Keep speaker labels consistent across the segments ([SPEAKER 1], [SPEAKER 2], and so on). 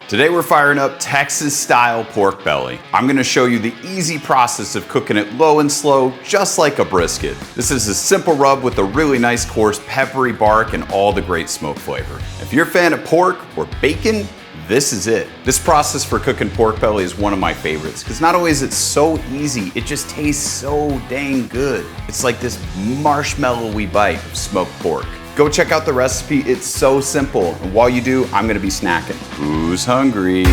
[SPEAKER 1] Today we're firing up Texas style pork belly. I'm gonna show you the easy process of cooking it low and slow, just like a brisket. This is a simple rub with a really nice coarse peppery bark and all the great smoke flavor. If you're a fan of pork or bacon, this is it. This process for cooking pork belly is one of my favorites because not only is it so easy, it just tastes so dang good. It's like this marshmallowy bite of smoked pork. Go check out the recipe, it's so simple. And while you do, I'm gonna be snacking. Who's hungry?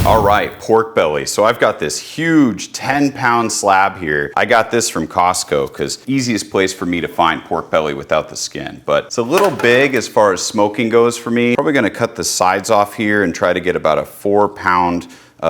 [SPEAKER 1] All right, pork belly. So I've got this huge 10-pound slab here. I got this from Costco because easiest place for me to find pork belly without the skin. But it's a little big as far as smoking goes for me. Probably gonna cut the sides off here and try to get about a 4-pound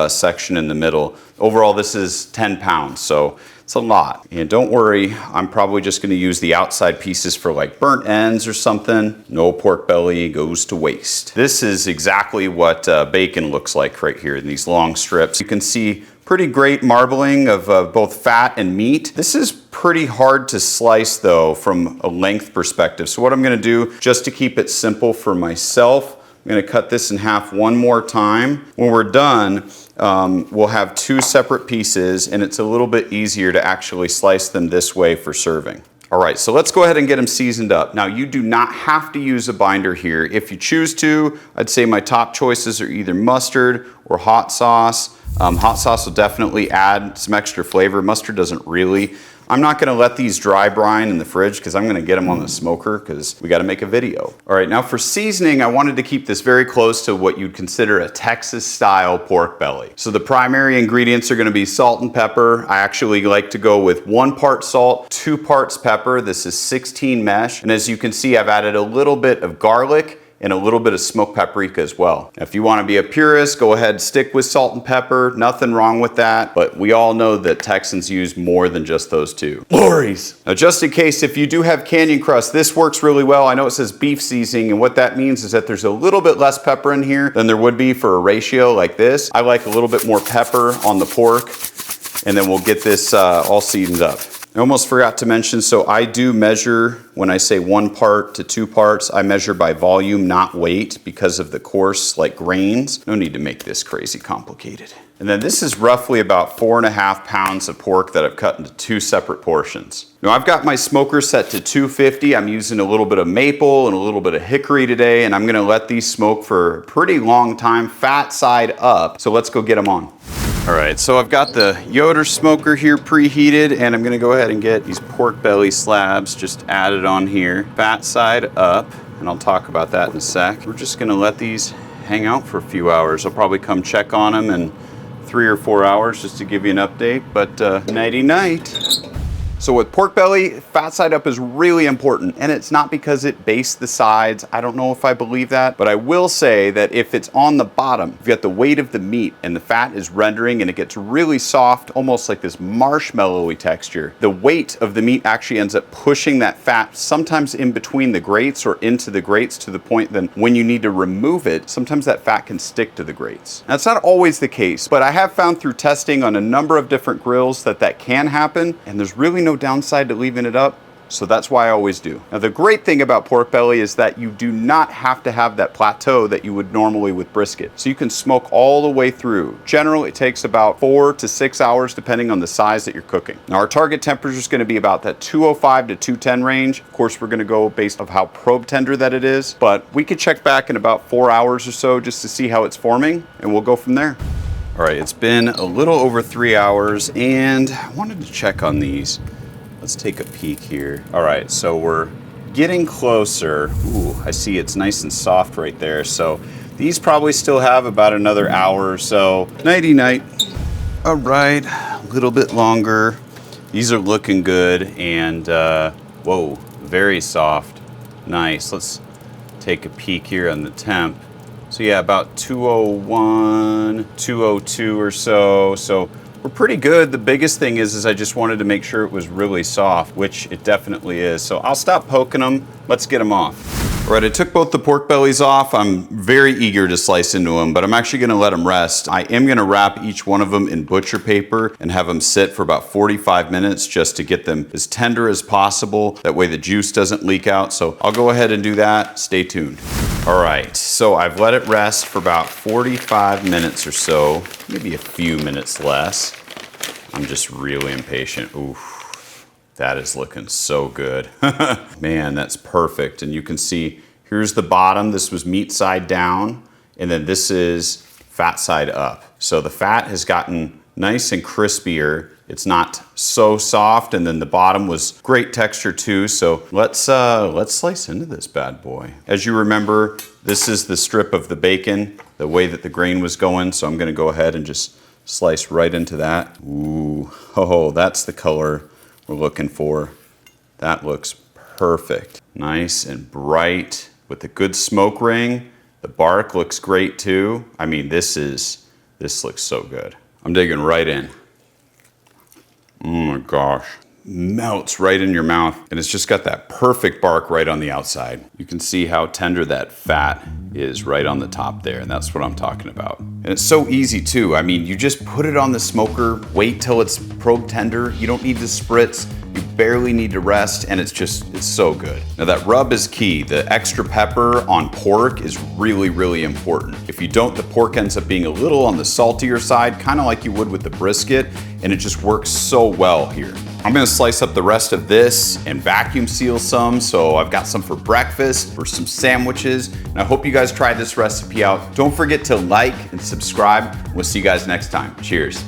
[SPEAKER 1] section in the middle. Overall, this is 10 pounds, so it's a lot. And don't worry, I'm probably just gonna use the outside pieces for like burnt ends or something. No pork belly goes to waste. This is exactly what bacon looks like right here in these long strips. You can see pretty great marbling of both fat and meat. This is pretty hard to slice though from a length perspective. So what I'm gonna do, just to keep it simple for myself, I'm gonna cut this in half one more time. When we're done, we'll have two separate pieces and it's a little bit easier to actually slice them this way for serving. All right, so let's go ahead and get them seasoned up. Now you do not have to use a binder here. If you choose to, I'd say my top choices are either mustard or hot sauce. Hot sauce will definitely add some extra flavor. Mustard doesn't really. I'm not gonna let these dry brine in the fridge because I'm gonna get them on the smoker because we gotta make a video. All right, now for seasoning, I wanted to keep this very close to what you'd consider a Texas style pork belly. So the primary ingredients are gonna be salt and pepper. I actually like to go with 1 part salt, 2 parts pepper. This is 16 mesh. And as you can see, I've added a little bit of garlic and a little bit of smoked paprika as well. Now, if you want to be a purist, go ahead and stick with salt and pepper. Nothing wrong with that, but we all know that Texans use more than just those two. Lorries! Now, just in case, if you do have canyon crust, this works really well. I know it says beef seasoning, and what that means is that there's a little bit less pepper in here than there would be for a ratio like this. I like a little bit more pepper on the pork, and then we'll get this all seasoned up. I almost forgot to mention, so I do measure, when I say 1 part to 2 parts, I measure by volume, not weight, because of the coarse, like grains. No need to make this crazy complicated. And then this is roughly about 4.5 pounds of pork that I've cut into 2 separate portions. Now I've got my smoker set to 250. I'm using a little bit of maple and a little bit of hickory today, and I'm gonna let these smoke for a pretty long time, fat side up. So let's go get them on. All right, so I've got the Yoder smoker here preheated, and I'm gonna go ahead and get these pork belly slabs just added on here, fat side up, and I'll talk about that in a sec. We're just gonna let these hang out for a few hours. I'll probably come check on them in 3 or 4 hours just to give you an update, but nighty night. So with pork belly, fat side up is really important, and it's not because it bastes the sides. I don't know if I believe that, but I will say that if it's on the bottom, if you got the weight of the meat and the fat is rendering and it gets really soft, almost like this marshmallowy texture, the weight of the meat actually ends up pushing that fat sometimes in between the grates or into the grates to the point that when you need to remove it, sometimes that fat can stick to the grates. Now, it's not always the case, but I have found through testing on a number of different grills that that can happen, and there's really no downside to leaving it up, so that's why I always do. Now the great thing about pork belly is that you do not have to have that plateau that you would normally with brisket. So you can smoke all the way through. Generally it takes about 4 to 6 hours depending on the size that you're cooking. Now our target temperature is going to be about that 205 to 210 range. Of course we're going to go based on how probe tender that it is, but we could check back in about 4 hours or so just to see how it's forming, and we'll go from there. All right, it's been a little over 3 hours and I wanted to check on these. Let's take a peek here. All right, so we're getting closer. Ooh, I see it's nice and soft right there. So these probably still have about another hour or so. Nighty night. All right, a little bit longer. These are looking good and whoa, very soft. Nice. Let's take a peek here on the temp. So yeah, about 201, 202 or so. So we're pretty good. The biggest thing is I just wanted to make sure it was really soft, which it definitely is. So I'll stop poking them. Let's get them off. All right, I took both the pork bellies off. I'm very eager to slice into them, but I'm actually gonna let them rest. I am gonna wrap each one of them in butcher paper and have them sit for about 45 minutes just to get them as tender as possible. That way the juice doesn't leak out. So I'll go ahead and do that. Stay tuned. All right, so I've let it rest for about 45 minutes or so, maybe a few minutes less. I'm just really impatient. Oof. That is looking so good. Man, that's perfect. And you can see, here's the bottom. This was meat side down, and then this is fat side up. So the fat has gotten nice and crispier. It's not so soft, and then the bottom was great texture too. So let's slice into this bad boy. As you remember, this is the strip of the bacon, the way that the grain was going. So I'm gonna go ahead and just slice right into that. Ooh, oh, that's the color we're looking for. That looks perfect. Nice and bright with a good smoke ring. The bark looks great too. I mean, this looks so good. I'm digging right in. Oh my gosh. Melts right in your mouth, and it's just got that perfect bark right on the outside. You can see how tender that fat is right on the top there, and that's what I'm talking about. And it's so easy too. I mean, you just put it on the smoker, wait till it's probe tender. You don't need to spritz. You barely need to rest, and it's so good. Now that rub is key. The extra pepper on pork is really, really important. If you don't, the pork ends up being a little on the saltier side, kind of like you would with the brisket, and it just works so well here. I'm gonna slice up the rest of this and vacuum seal some, so I've got some for breakfast, for some sandwiches, and I hope you guys try this recipe out. Don't forget to like and subscribe. We'll see you guys next time. Cheers.